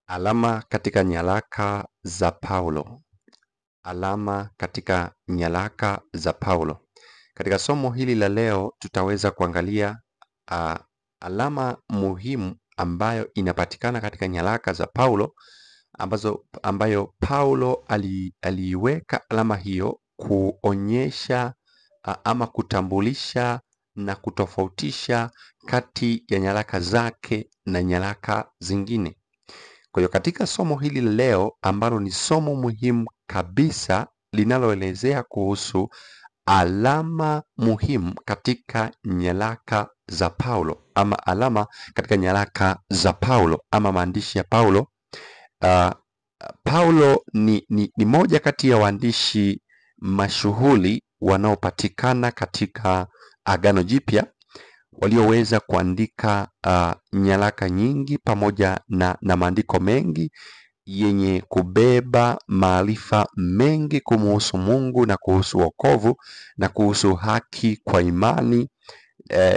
Alama katika nyaraka za Paulo. Alama katika nyaraka za Paulo. Katika somo hili la leo tutaweza kuangalia alama muhimu ambayo inapatikana katika nyaraka za Paulo ambayo Paulo aliiweka alama hiyo kuonyesha ama kutambulisha na kutofautisha kati ya nyaraka zake na nyaraka zingine. Kwa hiyo katika somo hili leo ambalo ni somo muhimu kabisa linaloelezea kuhusu alama muhimu katika nyaraka za Paulo ama alama katika nyaraka za Paulo ama maandishi ya Paulo. Paulo ni moja kati ya waandishi mashuhuri wanaopatikana katika Agano Jipya walioweza kuandika nyaraka nyingi pamoja na maandiko mengi yenye kubeba maarifa mengi kumuhusu Mungu na kuhusu wokovu na kuhusu haki kwa imani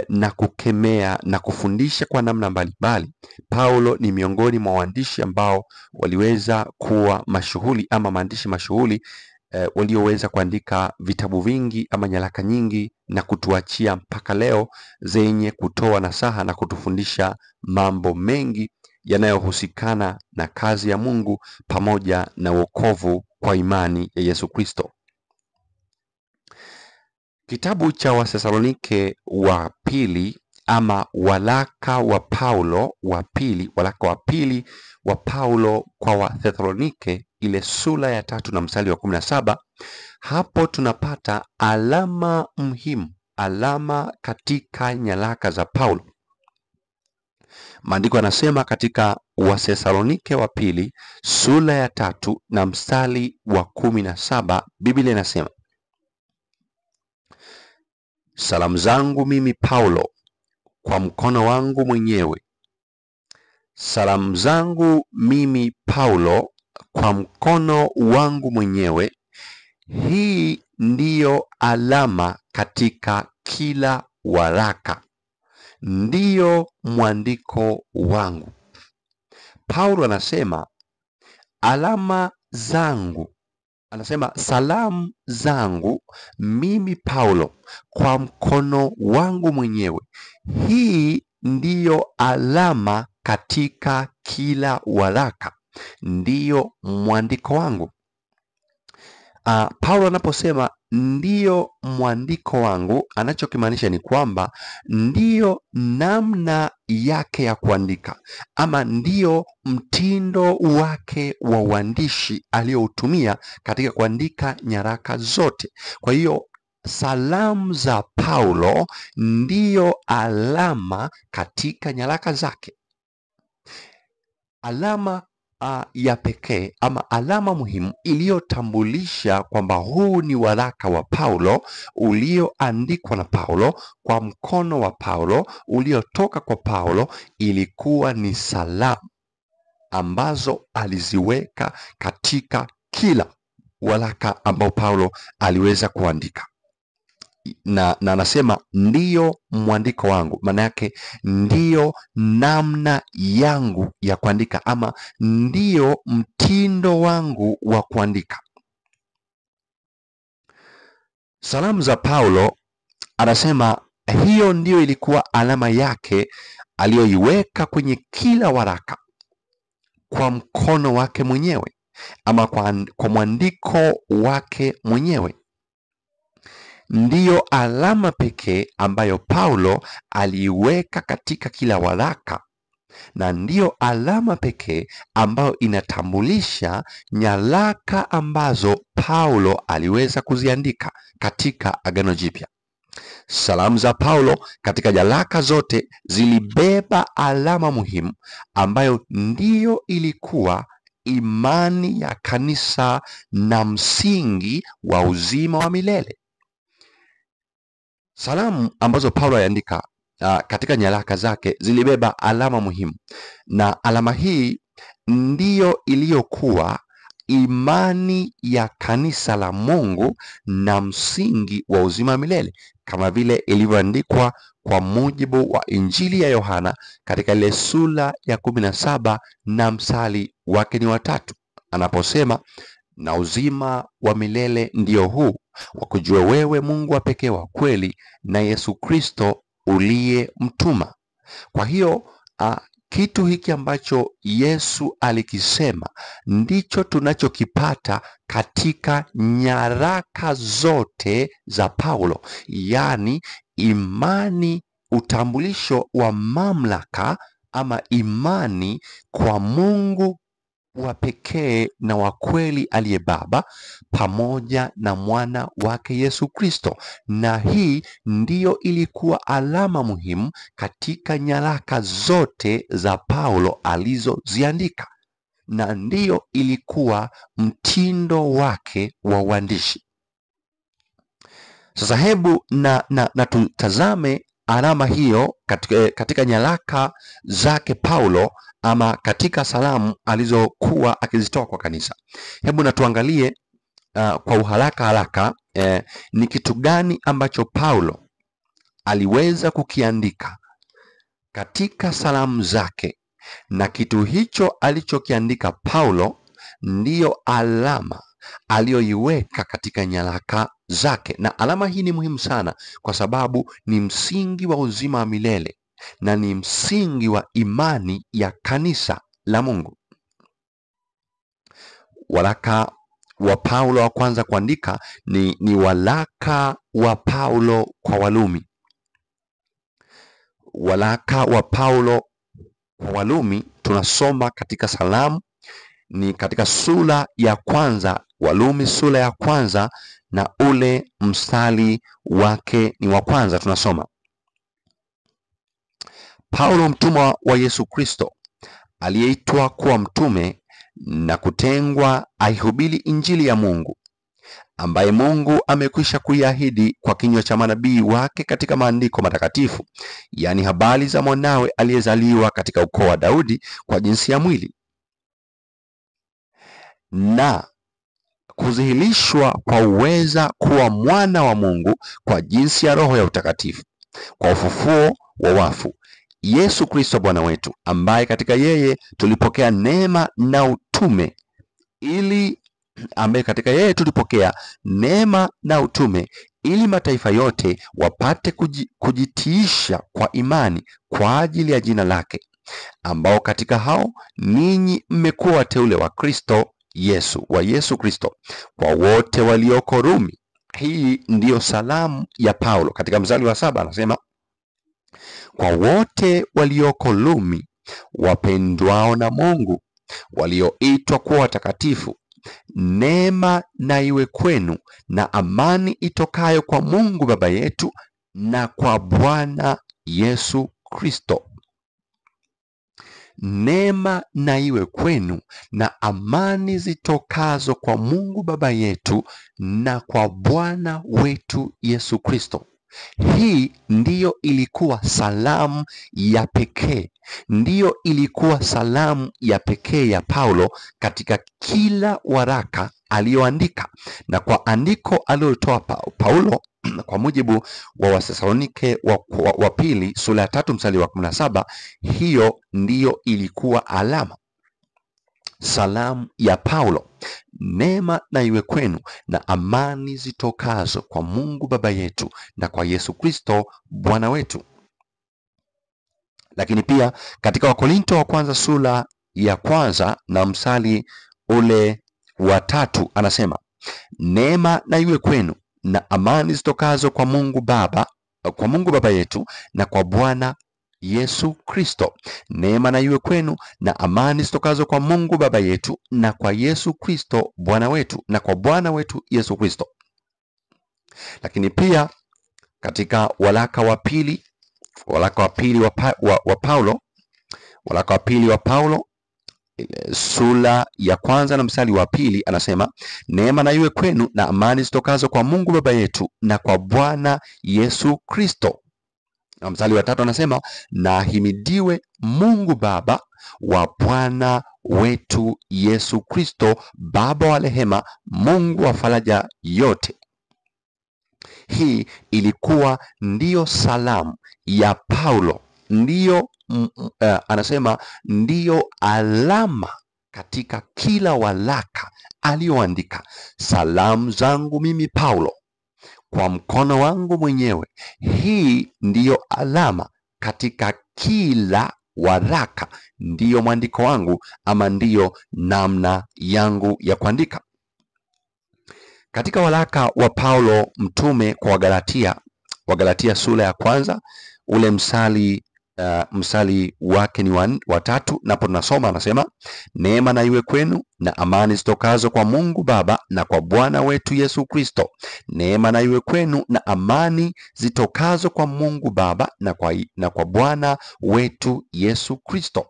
na kukemea na kufundisha kwa namna mbalimbali. Paulo ni miongoni mwa waandishi ambao waliweza kuwa mashuhuri ama maandishi mashuhuri walioweza kuandika vitabu vingi ama nyaraka nyingi na kutuachia mpaka leo zenye kutoa nasaha na kutufundisha mambo mengi yanayohusikana na kazi ya Mungu pamoja na wokovu kwa imani ya Yesu Kristo. Kitabu cha Wathesalonike wa pili ama waraka wa Paulo wa pili, waraka wa pili wa Paulo kwa Wathesalonike, ile sura ya 3 na mstari wa 17, hapo tunapata alama muhimu, alama katika nyaraka za Paulo. Maandiko yanasema katika Wathesalonike wa pili sura ya 3 na mstari wa 17, Biblia inasema: salamu zangu mimi Paulo kwa mkono wangu mwenyewe. Salamu zangu mimi Paulo kwa mkono wangu mwenyewe. Hii ndiyo alama katika kila waraka, ndiyo mwandiko wangu. Paulo anasema alama zangu, anasema salamu zangu mimi Paulo kwa mkono wangu mwenyewe. Hii ndiyo alama katika kila waraka, ndiyo mwandiko wangu. Paulo anaposema ndiyo mwandiko wangu, anachokimaanisha ni kwamba ndiyo namna yake ya kuandika ama ndiyo mtindo wake wa uandishi aliyoutumia katika kuandika nyaraka zote. Kwa hiyo salamu za Paulo ndiyo alama katika nyaraka zake. Alama ya pekee ama alama muhimu iliyotambulisha kwamba huu ni waraka wa Paulo ulioandikwa na Paulo kwa mkono wa Paulo uliotoka kwa Paulo, ilikuwa ni salamu ambazo aliziweka katika kila waraka ambao Paulo aliweza kuandika. Na anasema ndiyo mwandiko wangu, maana yake ndiyo namna yangu ya kuandika ama ndiyo mtindo wangu wa kuandika. Salamu za Paulo, anasema hiyo ndiyo ilikuwa alama yake aliyoiweka kwenye kila waraka kwa mkono wake mwenyewe ama kwa mwandiko wake mwenyewe. Ndiyo alama pekee ambayo Paulo aliweka katika kila waraka, na ndiyo alama pekee ambayo inatambulisha nyaraka ambazo Paulo aliweza kuziandika katika Agano Jipya. Salamu za Paulo katika nyaraka zote zilibeba alama muhimu ambayo ndiyo ilikuwa imani ya kanisa na msingi wa uzima wa milele. Salamu ambazo Paulo aliandika katika nyaraka zake zilibeba alama muhimu, na alama hii ndiyo iliyokuwa imani ya kanisa la Mungu na msingi wa uzima milele, kama vile ilivyoandikwa kwa mujibu wa Injili ya Yohana katika ile sura ya 17 na mstari wake ni watatu, anaposema na uzima wa milele ndio huu, wakujue wewe Mungu wa pekee wa kweli na Yesu Kristo uliyemtuma. Kwa hiyo kitu hiki ambacho Yesu alikisema ndicho tunachokipata katika nyaraka zote za Paulo, yaani imani, utambulisho wa mamlaka ama imani kwa Mungu wa pekee na wa kweli aliye Baba pamoja na mwana wake Yesu Kristo. Na hii ndiyo ilikuwa alama muhimu katika nyaraka zote za Paulo alizoziandika, na ndiyo ilikuwa mtindo wake wa uandishi. Sasa hebu na tutazame alama hiyo katika nyaraka zake Paulo, ama katika salamu alizokuwa akizitoa kwa kanisa. Hebu na tuangalie kwa uharaka ni kitu gani ambacho Paulo aliweza kukiandika katika salamu zake, na kitu hicho alichokiandika Paulo ndiyo alama aliyoiweka katika nyaraka zake. Na alama hii ni muhimu sana kwa sababu ni msingi wa uzima wa milele na ni msingi wa imani ya kanisa la Mungu. Waraka wa Paulo wa kwanza kuandika ni waraka wa Paulo kwa Walumi. Waraka wa Paulo kwa Walumi tunasoma katika salamu ni katika sura ya kwanza, Walumi sura ya kwanza na ule mstari wake ni wa kwanza. Tunasoma: Paulo mtumwa wa Yesu Kristo, aliyeitwa kuwa mtume na kutengwa aihubiri injili ya Mungu, ambaye Mungu amekwisha kuiahidi kwa kinywa cha manabii wake katika maandiko matakatifu, yaani habari za mwanawe aliyezaliwa katika ukoo wa Daudi kwa jinsi ya mwili, na kudhihirishwa kwa uweza kuwa mwana wa Mungu kwa jinsi ya Roho ya utakatifu, kwa ufufuo wa wafu, Yesu Kristo Bwana wetu, ambaye katika yeye tulipokea neema na utume, ili mataifa yote wapate kujitiisha kwa imani kwa ajili ya jina lake, ambao katika hao ninyi mmekuwa wateule wa Kristo Yesu, wa Yesu Kristo, kwa wote walioko Rumi. Hii ndiyo salamu ya Paulo. Katika mstari wa 7 anasema, kwa wote walioko Rumi, wapendwao na Mungu, walioitwa kuwa watakatifu, neema na iwe kwenu na amani itokayo kwa Mungu Baba yetu na kwa Bwana Yesu Kristo. Neema na iwe kwenu na amani zitokazo kwa Mungu Baba yetu na kwa Bwana wetu Yesu Kristo. Hii ndiyo ilikuwa salamu ya pekee, ndiyo ilikuwa salamu ya pekee ya Paulo katika kila waraka aliyoandika. Na kwa andiko alilotoa Paulo kwa mujibu wa Wathesalonike wa pili sura ya 3 mstari wa 17, hiyo ndiyo ilikuwa alama, salamu ya Paulo: neema na iwe kwenu na amani zitokazo kwa Mungu Baba yetu na kwa Yesu Kristo Bwana wetu. Lakini pia katika Wakorinto wa kwanza sura ya kwanza na mstari ule wa 3 anasema, neema na iwe kwenu na amani zitokazo kwa Mungu Baba yetu na kwa Bwana Yesu Kristo. Neema na iwe kwenu na amani zitokazo kwa Mungu Baba yetu na kwa Yesu Kristo Bwana wetu, na kwa Bwana wetu Yesu Kristo. Lakini pia katika waraka wa pili wa Paulo sura ya kwanza na mstari wa 2 anasema, neema na iwe kwenu na amani zitokazo kwa Mungu Baba yetu na kwa Bwana Yesu Kristo. Na mstari wa 3 anasema, na ahimidiwe Mungu Baba wa Bwana wetu Yesu Kristo, Baba wa rehema, Mungu wa faraja yote. Hii ilikuwa ndiyo salamu ya Paulo, ndiyo anasema ndiyo alama katika kila waraka alioandika. Salamu zangu mimi Paulo kwa mkono wangu mwenyewe. Hii ndiyo alama katika kila waraka, ndiyo mwandiko wangu ama ndiyo namna yangu ya kuandika. Katika waraka wa Paulo mtume kwa Wagalatia sura ya kwanza, ule msali wake ni wa 3, napo tunasoma anasema, neema na iwe kwenu na amani zitokazo kwa Mungu Baba na kwa Bwana wetu Yesu Kristo. Neema na iwe kwenu na amani zitokazo kwa Mungu Baba na kwa Bwana wetu Yesu Kristo.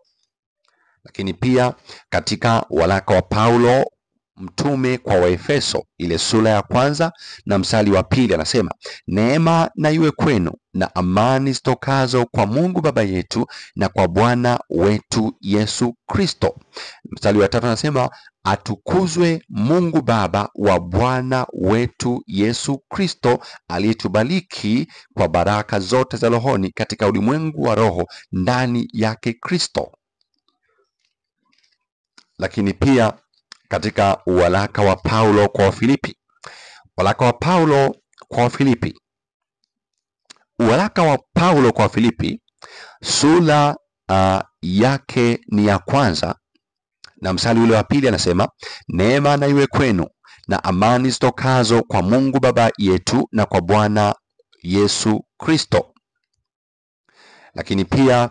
Lakini pia katika waraka wa Paulo mtume kwa Waefeso, ile sura ya kwanza na msali wa 2 anasema, neema na iwe kwenu na amani zitokazo kwa Mungu Baba yetu na kwa Bwana wetu Yesu Kristo. Msali wa 3 anasema, atukuzwe Mungu Baba wa Bwana wetu Yesu Kristo, aliyetubariki kwa baraka zote za rohoni katika ulimwengu wa roho ndani yake Kristo. Lakini pia katika waraka wa Paulo kwa Wafilipi, waraka wa Paulo kwa Wafilipi, waraka wa Paulo kwa Wafilipi sura yake ni ya kwanza na msali ule wa 2 anasema, neema na iwe kwenu na amani zitokazo kwa Mungu Baba yetu na kwa Bwana Yesu Kristo. Lakini pia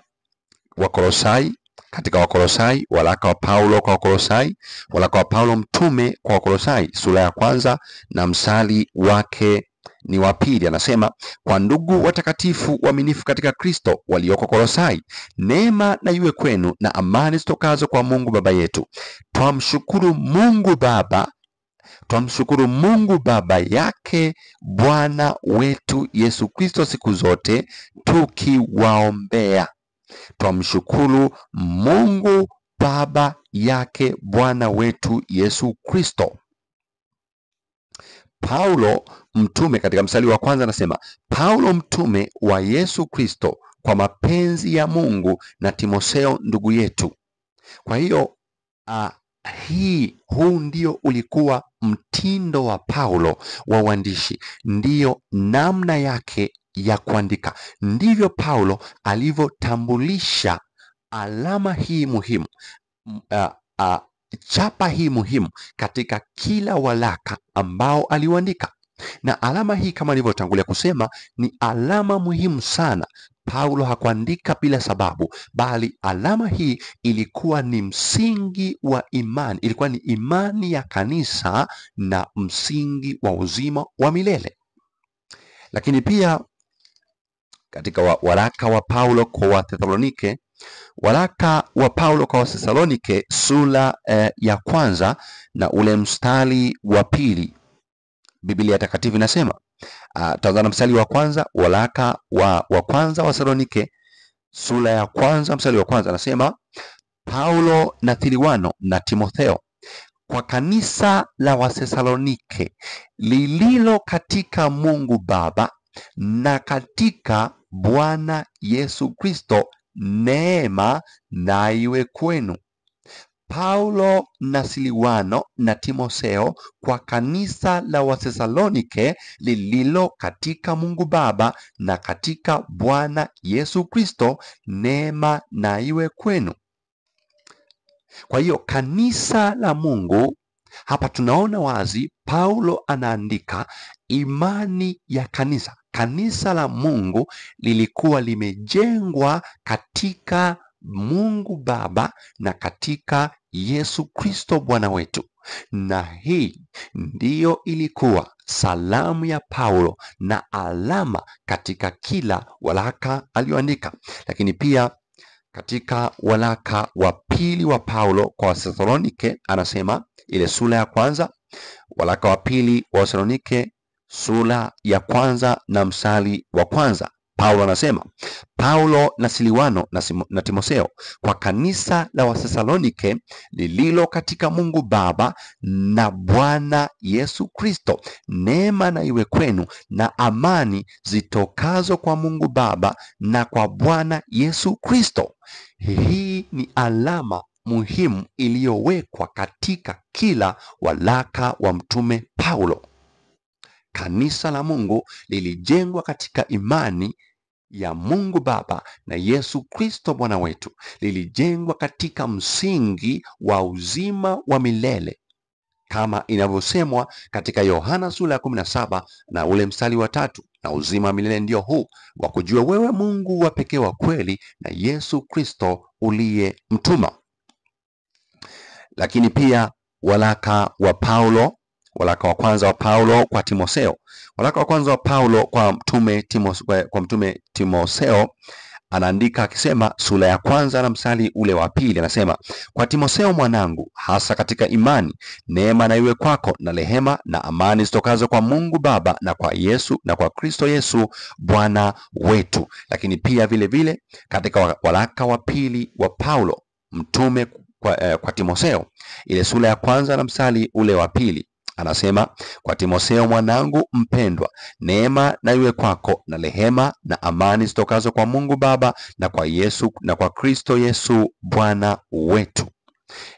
Wakolosai, katika Wakolosai, waraka wa Paulo kwa Wakolosai, waraka wa Paulo mtume kwa Wakolosai sura ya kwanza na msali wake ni wa 2 anasema, kwa ndugu watakatifu waaminifu katika Kristo walioko Kolosai, neema na iwe kwenu na amani zitokazo kwa Mungu Baba yetu. Twamshukuru Mungu Baba yake Bwana wetu Yesu Kristo siku zote tukiwaombea. Twamshukuru Mungu Baba yake Bwana wetu Yesu Kristo. Paulo mtume katika msali wa kwanza anasema, Paulo mtume wa Yesu Kristo kwa mapenzi ya Mungu na Timotheo ndugu yetu. Kwa hiyo huu ndio ulikuwa mtindo wa Paulo wa uandishi, ndiyo namna yake ya kuandika. Ndivyo Paulo alivyotambulisha alama hii muhimu, chapa hii muhimu katika kila waraka ambao aliuandika. Na alama hii kama nilivyotangulia kusema ni alama muhimu sana. Paulo hakuandika bila sababu, bali alama hii ilikuwa ni msingi wa imani, ilikuwa ni imani ya kanisa na msingi wa uzima wa milele. Lakini pia katika waraka wa Paulo kwa Wathesalonike, waraka wa Paulo kwa Wathesalonike sura ya kwanza na ule mstari wa 2, Biblia takatifu inasema, tazama mstari wa kwanza, waraka wa kwanza wa Thesalonike sura ya kwanza mstari wa kwanza anasema, Paulo na Silwano na Timotheo kwa kanisa la Wathesalonike lililo katika Mungu Baba na katika Bwana Yesu Kristo, neema na iwe kwenu. Paulo na Silwano na Timotheo kwa kanisa la Wathesalonike lililo katika Mungu Baba na katika Bwana Yesu Kristo, neema na iwe kwenu. Kwa hiyo kanisa la Mungu, hapa tunaona wazi Paulo anaandika imani ya kanisa. Kanisa la Mungu lilikuwa limejengwa katika Mungu Baba na katika Yesu Kristo Bwana wetu. Na hii ndiyo ilikuwa salamu ya Paulo na alama katika kila waraka alioandika. Lakini pia katika waraka wa 2 wa Paulo kwa Wathesalonike anasema, ile sura ya kwanza, waraka wa 2 wa Wathesalonike sura ya kwanza na mstari wa kwanza, Paulo anasema, Paulo na Silwano na Timotheo kwa kanisa la Wathesalonike lililo katika Mungu Baba na Bwana Yesu Kristo, neema na iwe kwenu na amani zitokazo kwa Mungu Baba na kwa Bwana Yesu Kristo. Hii ni alama muhimu iliyowekwa katika kila waraka wa mtume Paulo. Kanisa la Mungu lilijengwa katika imani ya Mungu Baba na Yesu Kristo Bwana wetu. Lilijengwa katika msingi wa uzima wa milele kama inavyosemwa katika Yohana sura ya 17 na ule mstari wa 3, na uzima wa milele ndio huu, wa kujua wewe Mungu wa pekee wa kweli na Yesu Kristo uliyemtuma. Lakini pia waraka wa kwanza wa Paulo kwa Timotheo. Waraka wa kwanza wa Paulo kwa mtume Timotheo anaandika akisema, sura ya 1 na mstari ule wa 2, anasema, kwa Timotheo mwanangu, hasa katika imani, neema na iwe kwako na rehema na amani zitokazo kwa Mungu Baba na kwa Yesu na kwa Kristo Yesu Bwana wetu. Lakini pia vile vile katika waraka wa pili wa Paulo mtume kwa Timotheo, ile sura ya 1 na mstari ule wa 2, anasema, kwa Timotheo mwanangu mpendwa, neema na iwe kwako na rehema na amani zitokazo kwa Mungu Baba na kwa Yesu na kwa Kristo Yesu Bwana wetu.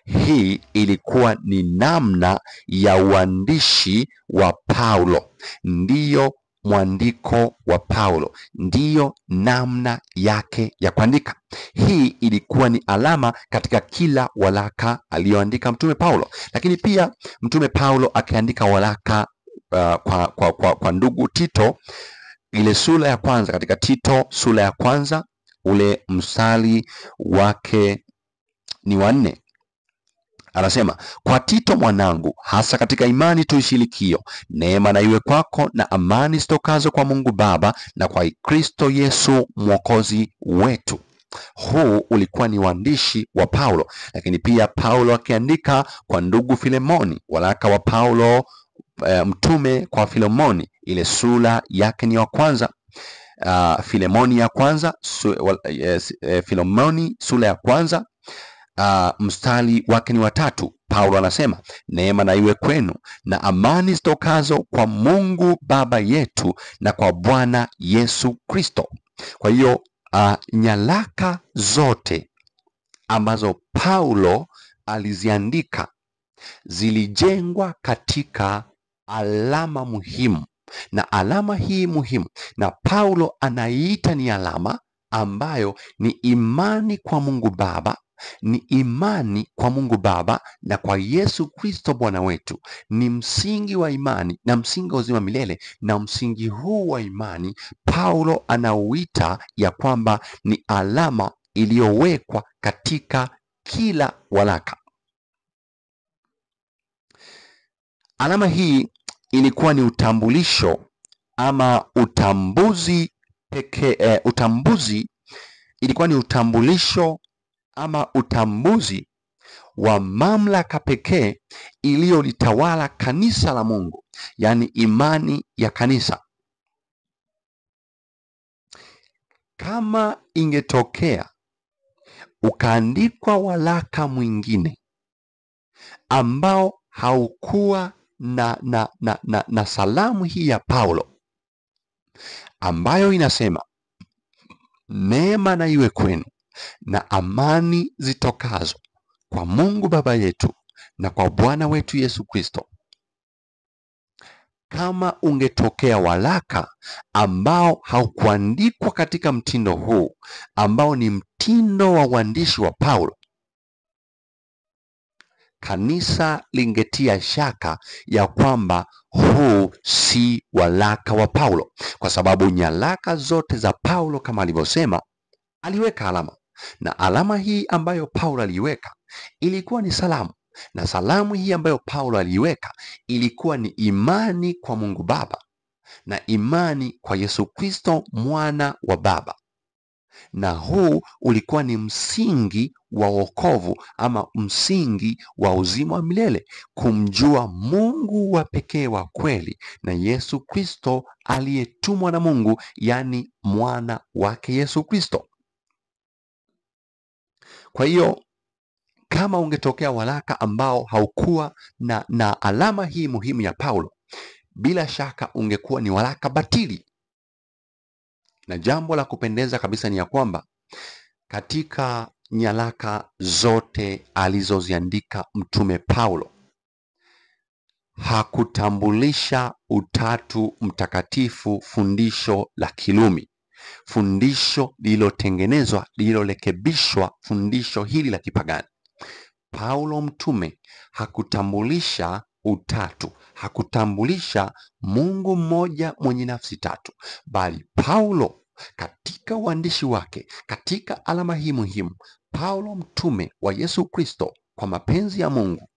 Hii ilikuwa ni namna ya uandishi wa Paulo, ndiyo mwandiko wa Paulo, ndiyo namna yake ya kuandika. Hii ilikuwa ni alama katika kila waraka aliyoandika mtume Paulo. Lakini pia mtume Paulo akiandika waraka kwa ndugu Tito, ile sura ya 1, katika Tito sura ya 1 ule mstari wake ni wa 4, anasema, kwa Tito mwanangu, hasa katika imani tuishirikio, neema na iwe kwako na amani zitokazo kwa Mungu Baba na kwa Kristo Yesu mwokozi wetu. Huu ulikuwa ni uandishi wa Paulo. Lakini pia Paulo akiandika kwa ndugu Filemoni, waraka wa Paulo mtume kwa Filemoni, ile sura yake ni wa 1, Filemoni ya 1, Filemoni sura ya 1, mstari wake ni wa 3. Paulo anasema, neema na iwe kwenu na amani zitokazo kwa Mungu Baba yetu na kwa Bwana Yesu Kristo. Kwa hiyo nyaraka zote ambazo Paulo aliziandika zilijengwa katika alama muhimu, na alama hii muhimu na Paulo anaiita ni alama ambayo ni imani kwa Mungu Baba, ni imani kwa Mungu Baba na kwa Yesu Kristo Bwana wetu. Ni msingi wa imani na msingi wa uzima milele, na msingi huu wa imani Paulo anauita ya kwamba ni alama iliyowekwa katika kila waraka. Alama hii ilikuwa ni utambulisho ama utambuzi pekee, ilikuwa ni utambulisho ama utambuzi wa mamlaka pekee iliyolitawala kanisa la Mungu, yaani imani ya kanisa. Kama ingetokea ukaandikwa waraka mwingine ambao haukuwa na salamu hii ya Paulo ambayo inasema, neema na iwe kwenu na amani zitokazo kwa Mungu Baba yetu na kwa Bwana wetu Yesu Kristo. Kama ungetokea waraka ambao haukuandikwa katika mtindo huu ambao ni mtindo wa uandishi wa Paulo, kanisa lingetia shaka ya kwamba huu si waraka wa Paulo, kwa sababu nyaraka zote za Paulo kama alivyosema aliweka alama, na alama hii ambayo Paulo aliweka ilikuwa ni salamu, na salamu hii ambayo Paulo aliweka ilikuwa ni imani kwa Mungu Baba na imani kwa Yesu Kristo mwana wa Baba. Na huu ulikuwa ni msingi wa wokovu ama msingi wa uzima wa milele, kumjua Mungu wa pekee wa kweli na Yesu Kristo aliyetumwa na Mungu, yani mwana wake Yesu Kristo. Kwa hiyo kama ungetokea waraka ambao haukuwa na alama hii muhimu ya Paulo, bila shaka ungekuwa ni waraka batili. Na jambo la kupendeza kabisa ni ya kwamba katika nyaraka zote alizoziandika Mtume Paulo hakutambulisha Utatu Mtakatifu, fundisho la Kirumi, fundisho lililotengenezwa, lililorekebishwa, fundisho hili la kipagani. Paulo mtume hakutambulisha utatu, hakutambulisha Mungu mmoja mwenye nafsi tatu, bali Paulo katika uandishi wake, katika alama hii muhimu, Paulo mtume wa Yesu Kristo kwa mapenzi ya Mungu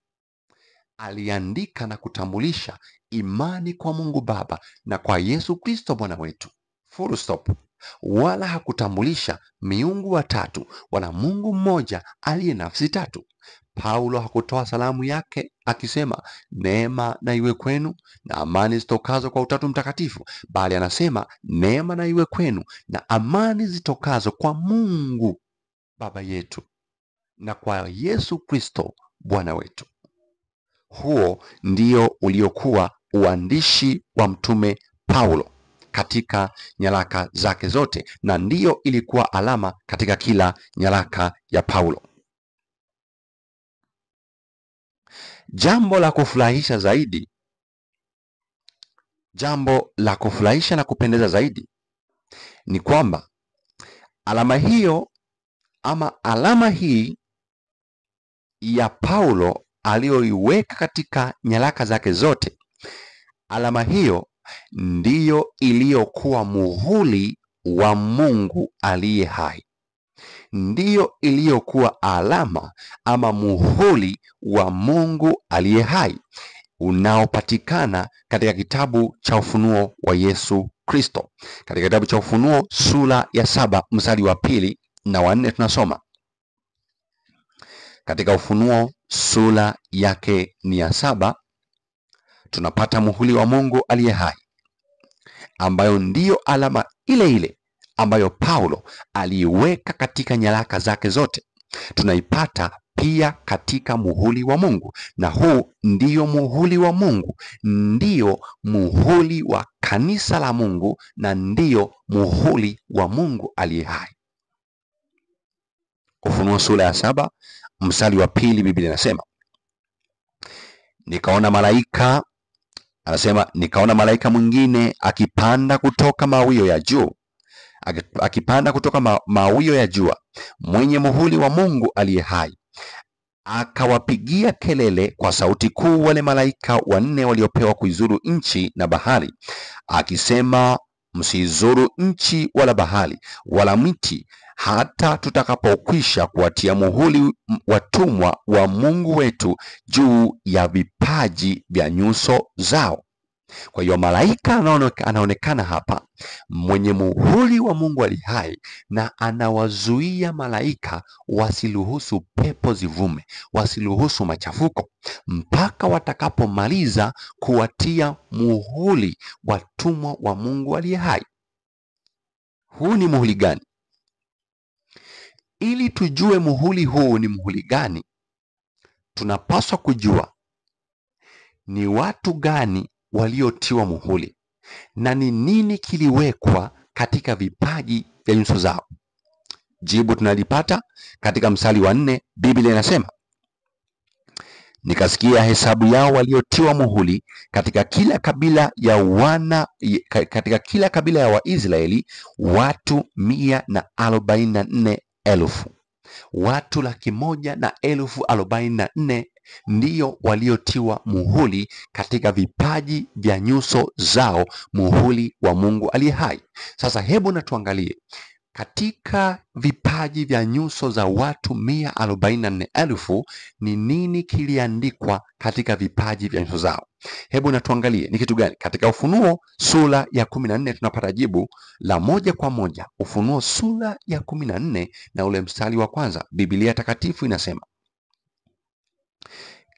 aliandika na kutambulisha imani kwa Mungu Baba na kwa Yesu Kristo Bwana wetu. Full stop. Wala hakutambulisha miungu watatu wala Mungu mmoja aliye nafsi tatu. Paulo hakutoa salamu yake akisema neema na iwe kwenu na amani zitokazo kwa Utatu Mtakatifu, bali anasema neema na iwe kwenu na amani zitokazo kwa Mungu Baba yetu na kwa Yesu Kristo Bwana wetu. Huo ndio uliokuwa uandishi wa Mtume Paulo katika nyaraka zake zote, na ndiyo ilikuwa alama katika kila nyaraka ya Paulo. Jambo la kufurahisha zaidi, jambo la kufurahisha na kupendeza zaidi ni kwamba alama hiyo ama alama hii ya Paulo aliyoiweka katika nyaraka zake zote, alama hiyo ndiyo iliyokuwa muhuri wa Mungu aliye hai, ndiyo iliyokuwa alama ama muhuri wa Mungu aliye hai unaopatikana katika kitabu cha Ufunuo wa Yesu Kristo. Katika kitabu cha Ufunuo sura ya 7 mstari wa 2 na wa 4 tunasoma. Katika Ufunuo sura yake ni ya 7 tunapata muhuri wa Mungu aliye hai, ambayo ndiyo alama ile ile ambayo Paulo aliiweka katika nyaraka zake zote. Tunaipata pia katika muhuri wa Mungu, na huu ndiyo muhuri wa Mungu, ndiyo muhuri wa kanisa la Mungu, na ndiyo muhuri wa Mungu aliye hai. Ufunuo sura ya 7 mstari wa 2, Biblia inasema nikaona malaika, anasema nikaona malaika mwingine akipanda kutoka mawio ya juu, akipanda kutoka mawio ya jua, mwenye muhuri wa Mungu aliye hai. Akawapigia kelele kwa sauti kuu wale malaika 4 waliopewa kuizuru nchi na bahari, akisema, msizuru nchi wala bahari wala miti, hata tutakapokwisha kuwatia muhuri watumwa wa Mungu wetu juu ya vipaji vya nyuso zao. Kwa hiyo malaika anaonekana hapa mwenye muhuri wa Mungu aliye hai, na anawazuia malaika wasiruhusu pepo zivume, wasiruhusu machafuko mpaka watakapomaliza kuwatia muhuri watumwa wa Mungu aliye hai. Huu ni muhuri gani? Ili tujue muhuri huu ni muhuri gani, tunapaswa kujua ni watu gani waliotiwa muhuri na ni nini kiliwekwa katika vipaji vya nyuso zao. Jibu tunalipata katika mstari wa 4. Biblia inasema, nikasikia hesabu yao waliotiwa muhuri katika kila kabila ya Waisraeli, watu 144,000. Watu 144,000 ndiyo waliotiwa muhuri katika vipaji vya nyuso zao, muhuri wa Mungu aliye hai. Sasa hebu na tuangalie katika vipaji vya nyuso za watu 144,000 ni nini kiliandikwa katika vipaji vya nyuso zao. Hebu na tuangalie ni kitu gani. Katika Ufunuo sura ya 14 tunapata jibu la moja kwa moja. Ufunuo sura ya 14 na ule mstari wa 1, Biblia takatifu inasema,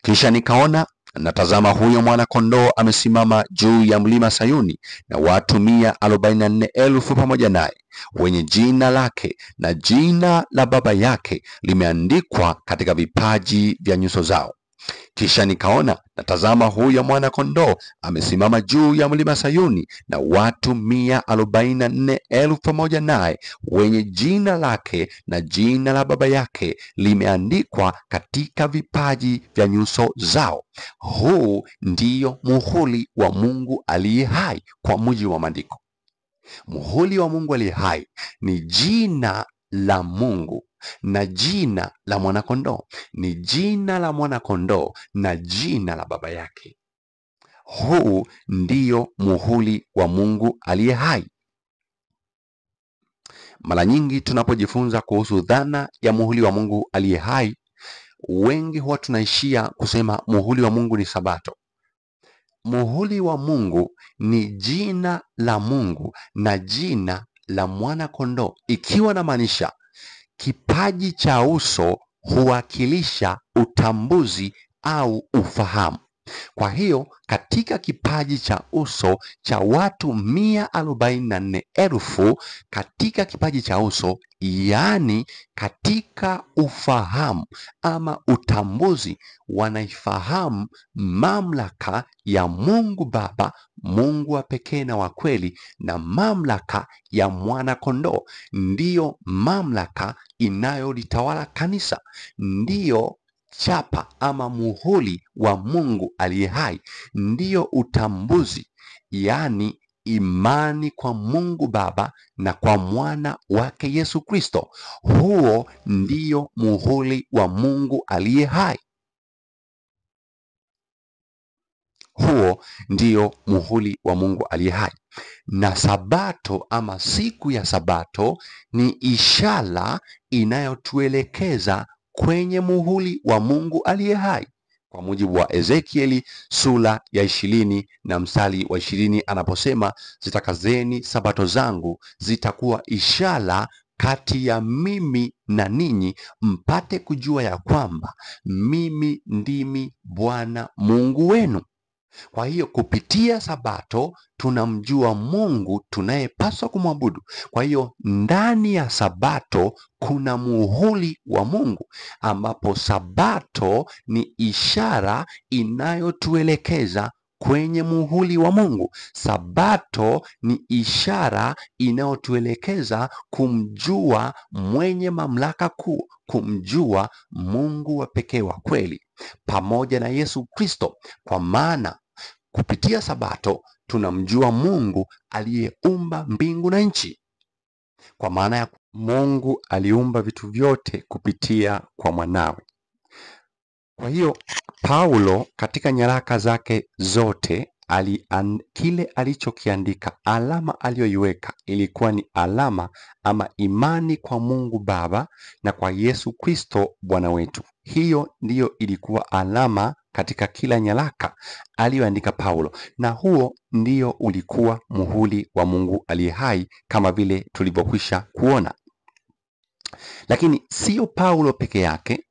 kisha nikaona, natazama, huyo mwana kondoo amesimama juu ya mlima Sayuni, na watu 144,000 pamoja naye, wenye jina lake na jina la Baba yake limeandikwa katika vipaji vya nyuso zao. Kisha nikaona, na tazama, huyo mwana-kondoo amesimama juu ya mlima Sayuni, na watu 144,000 pamoja naye, wenye jina lake na jina la Baba yake limeandikwa katika vipaji vya nyuso zao. Huu ndiyo muhuri wa Mungu aliye hai, kwa mujibu wa maandiko. Muhuri wa Mungu aliye hai ni jina la Mungu na jina la mwana-kondoo, ni jina la mwana-kondoo na jina la Baba yake. Huu ndiyo muhuri wa Mungu aliye hai. Mara nyingi tunapojifunza kuhusu dhana ya muhuri wa Mungu aliye hai, wengi huwa tunaishia kusema muhuri wa Mungu ni Sabato. Muhuri wa Mungu ni jina la Mungu na jina la mwana-kondoo, ikiwa na maanisha kipaji cha uso huwakilisha utambuzi au ufahamu. Kwa hiyo katika kipaji cha uso cha watu 144,000, katika kipaji cha uso, yaani katika ufahamu ama utambuzi, wanaifahamu mamlaka ya Mungu Baba, Mungu wa pekee na wa kweli, na mamlaka ya mwana-kondoo. Ndiyo mamlaka inayolitawala kanisa, ndiyo chapa ama muhuri wa Mungu aliye hai, ndiyo utambuzi, yaani imani kwa Mungu Baba na kwa mwana wake Yesu Kristo. Huo ndiyo muhuri wa Mungu aliye hai. Huo ndiyo muhuri wa Mungu aliye hai. Na Sabato ama siku ya Sabato ni ishara inayotuelekeza kwenye muhuri wa Mungu aliye hai. Kwa mujibu wa Ezekieli sura ya 20 na mstari wa 20, anaposema, zitakazeni Sabato zangu, zitakuwa ishara kati ya mimi na ninyi, mpate kujua ya kwamba mimi ndimi Bwana Mungu wenu. Kwa hiyo kupitia Sabato tunamjua Mungu tunayepaswa kumwabudu. Kwa hiyo ndani ya Sabato kuna muhuri wa Mungu, ambapo Sabato ni ishara inayotuelekeza kwenye muhuri wa Mungu. Sabato ni ishara inayotuelekeza kumjua mwenye mamlaka kuu, kumjua Mungu wa pekee wa kweli pamoja na Yesu Kristo, kwa maana kupitia Sabato tunamjua Mungu aliyeumba mbingu na nchi, kwa maana ya Mungu aliumba vitu vyote kupitia kwa mwanawe. Kwa hiyo Paulo katika nyaraka zake zote kile alichokiandika, alama aliyoiweka ilikuwa ni alama ama imani kwa Mungu Baba na kwa Yesu Kristo Bwana wetu. Hiyo ndiyo ilikuwa alama katika kila nyaraka aliyoandika Paulo, na huo ndio ulikuwa muhuri wa Mungu aliye hai, kama vile tulivyokwisha kuona. Lakini sio Paulo peke yake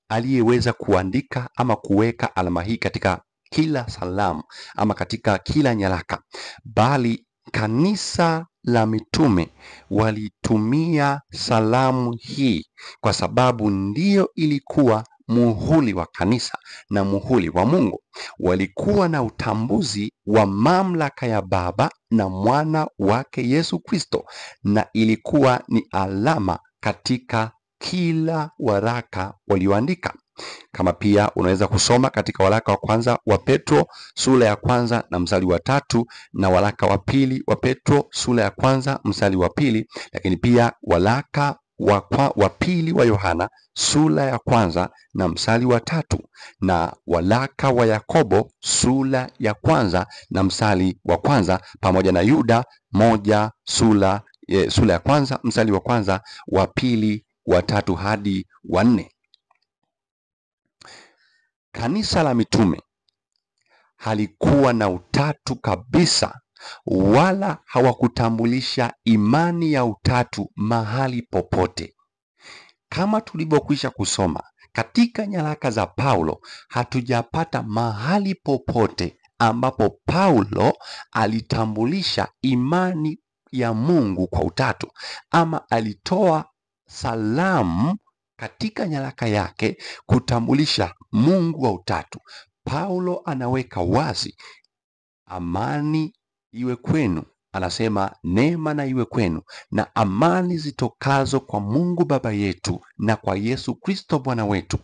aliyeweza kuandika ama kuweka alama hii katika kila salamu ama katika kila nyaraka, bali kanisa la mitume walitumia salamu hii kwa sababu ndiyo ilikuwa muhuri wa kanisa na muhuri wa Mungu. Walikuwa na utambuzi wa mamlaka ya Baba na mwana wake Yesu Kristo, na ilikuwa ni alama katika kila waraka walioandika. Kama pia unaweza kusoma katika waraka wa kwanza wa Petro sura ya 1 na mstari wa 3, na waraka wa pili wa Petro sura ya 1 mstari wa 2, lakini pia waraka wa pili wa Yohana sura ya 1 na mstari wa 3, na waraka wa Yakobo sura ya 1 na mstari wa 1, pamoja na Yuda 1 sura ya 1 mstari wa 1, wa pili, wa 3 hadi wa 4. Kanisa la mitume halikuwa na utatu kabisa, wala hawakutambulisha imani ya utatu mahali popote. Kama tulivyokwisha kusoma katika nyaraka za Paulo, hatujapata mahali popote ambapo Paulo alitambulisha imani ya Mungu kwa utatu, ama alitoa salamu Katika nyaraka yake kutambulisha Mungu wa utatu, Paulo anaweka wazi amani iwe kwenu. Anasema neema na iwe kwenu na amani zitokazo kwa Mungu Baba yetu na kwa Yesu Kristo Bwana wetu.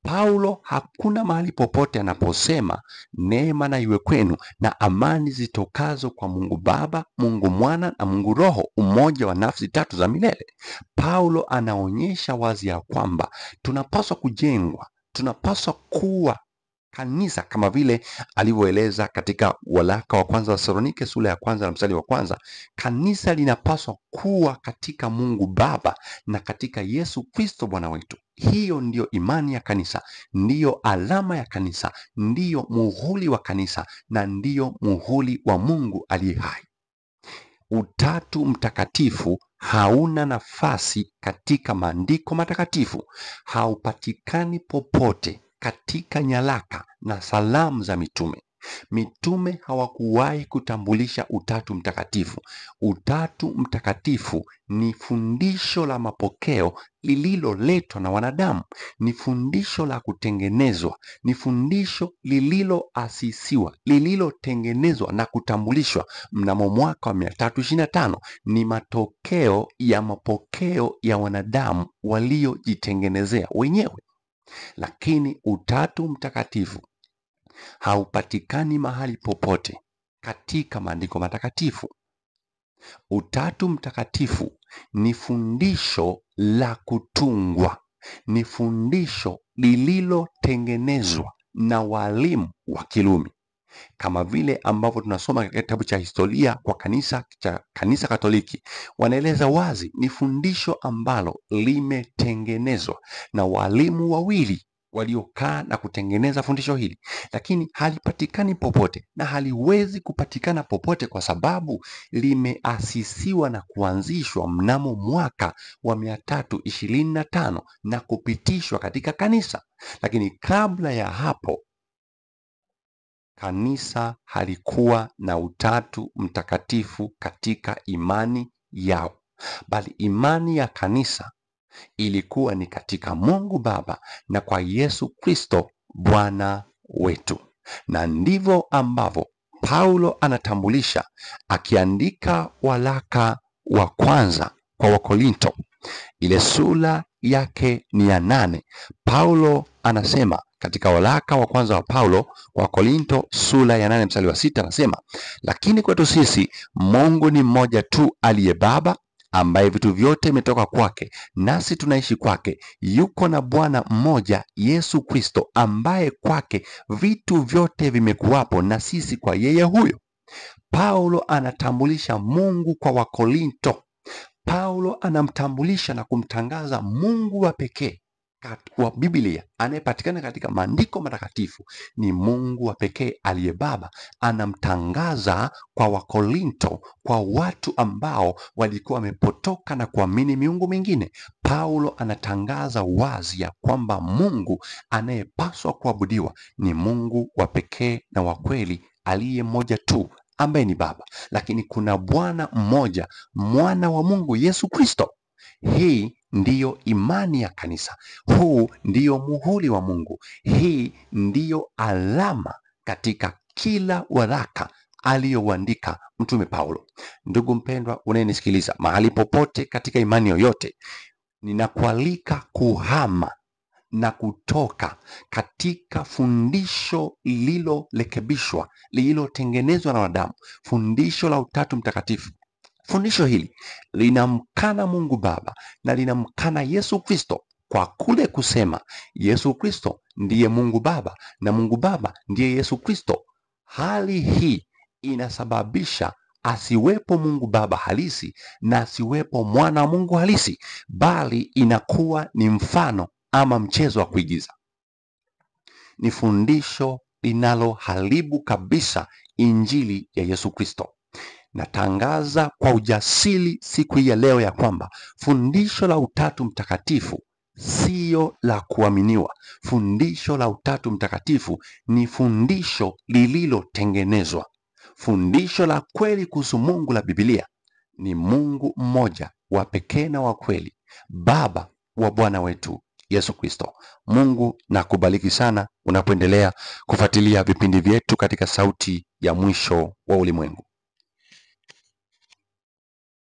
Paulo hakuna mahali popote anaposema neema na iwe kwenu na amani zitokazo kwa Mungu Baba, Mungu Mwana na Mungu Roho, umoja wa nafsi tatu za milele. Paulo anaonyesha wazi ya kwamba tunapaswa kujengwa, tunapaswa kuwa kanisa kama vile alivyoeleza katika waraka wa kwanza wa Thesalonike sura ya kwanza na mstari wa kwanza. Kanisa linapaswa kuwa katika Mungu Baba na katika Yesu Kristo Bwana wetu. Hiyo ndiyo imani ya kanisa, ndiyo alama ya kanisa, ndiyo muhuri wa kanisa na ndiyo muhuri wa Mungu aliye hai. Utatu Mtakatifu hauna nafasi katika maandiko matakatifu, haupatikani popote katika nyaraka na salamu za mitume. Mitume hawakuwahi kutambulisha Utatu Mtakatifu. Utatu Mtakatifu ni fundisho la mapokeo lililoletwa na wanadamu, ni fundisho la kutengenezwa, ni fundisho lililoasisiwa, lililotengenezwa na kutambulishwa mnamo mwaka wa 325. Ni matokeo ya mapokeo ya wanadamu waliojitengenezea wenyewe. Lakini Utatu Mtakatifu haupatikani mahali popote katika maandiko matakatifu. Utatu Mtakatifu ni fundisho la kutungwa, ni fundisho lililotengenezwa na walimu wa Kirumi, kama vile ambavyo tunasoma katika kitabu cha historia kwa kanisa Katoliki. Wanaeleza wazi ni fundisho ambalo limetengenezwa na walimu wawili waliokaa na kutengeneza fundisho hili, lakini halipatikani popote na haliwezi kupatikana popote kwa sababu limeasisiwa na kuanzishwa mnamo mwaka wa 325 na kupitishwa katika kanisa. Lakini kabla ya hapo kanisa halikuwa na Utatu Mtakatifu katika imani yao, bali imani ya kanisa ilikuwa ni katika Mungu Baba na kwa Yesu Kristo Bwana wetu. Na ndivyo ambavyo Paulo anatambulisha akiandika waraka wa kwanza kwa Wakorinto, ile sura yake ni ya 8. Paulo anasema katika waraka wa kwanza wa Paulo kwa Wakorinto sura ya 8 mstari wa 6, anasema lakini kwetu sisi Mungu ni mmoja tu aliye Baba, ambaye vitu vyote vimetoka kwake nasi tunaishi kwake. Yuko na Bwana mmoja Yesu Kristo, ambaye kwake vitu vyote vimekuwapo na sisi kwa yeye huyo. Paulo anatambulisha Mungu kwa Wakorinto. Paulo anamtambulisha na kumtangaza Mungu wa pekee wa Biblia anayepatikana katika maandiko matakatifu ni Mungu wa pekee aliye Baba. Anamtangaza kwa Wakorinto, kwa watu ambao walikuwa wamepotoka na kuamini miungu mingine. Paulo anatangaza wazi ya kwamba Mungu anayepaswa kuabudiwa ni Mungu wa pekee na wa kweli aliye mmoja tu, ambaye ni Baba, lakini kuna Bwana mmoja, mwana wa Mungu Yesu Kristo. Hii ndiyo imani ya kanisa. Huu ndiyo muhuri wa Mungu. Hii ndiyo alama katika kila waraka aliyoandika Mtume Paulo. Ndugu mpendwa unayenisikiliza mahali popote katika imani yoyote, ninakualika kuhama na kutoka katika fundisho lililorekebishwa, lililotengenezwa na wanadamu, fundisho la Utatu Mtakatifu. Fundisho hili linamkana Mungu Baba na linamkana Yesu Kristo kwa kule kusema Yesu Kristo ndiye Mungu Baba na Mungu Baba ndiye Yesu Kristo. Hali hii inasababisha asiwepo Mungu Baba halisi na asiwepo mwana wa Mungu halisi, bali inakuwa ni mfano ama mchezo wa kuigiza. Ni fundisho linaloharibu kabisa injili ya Yesu Kristo. Natangaza kwa ujasiri siku hii ya leo ya kwamba fundisho la Utatu Mtakatifu siyo la kuaminiwa. Fundisho la Utatu Mtakatifu ni fundisho lililotengenezwa. Fundisho la kweli kuhusu Mungu la Biblia ni Mungu mmoja wa pekee na wa kweli, Baba wa Bwana wetu Yesu Kristo. Mungu na kubariki sana unapoendelea kufuatilia vipindi vyetu katika Sauti ya Mwisho wa Ulimwengu.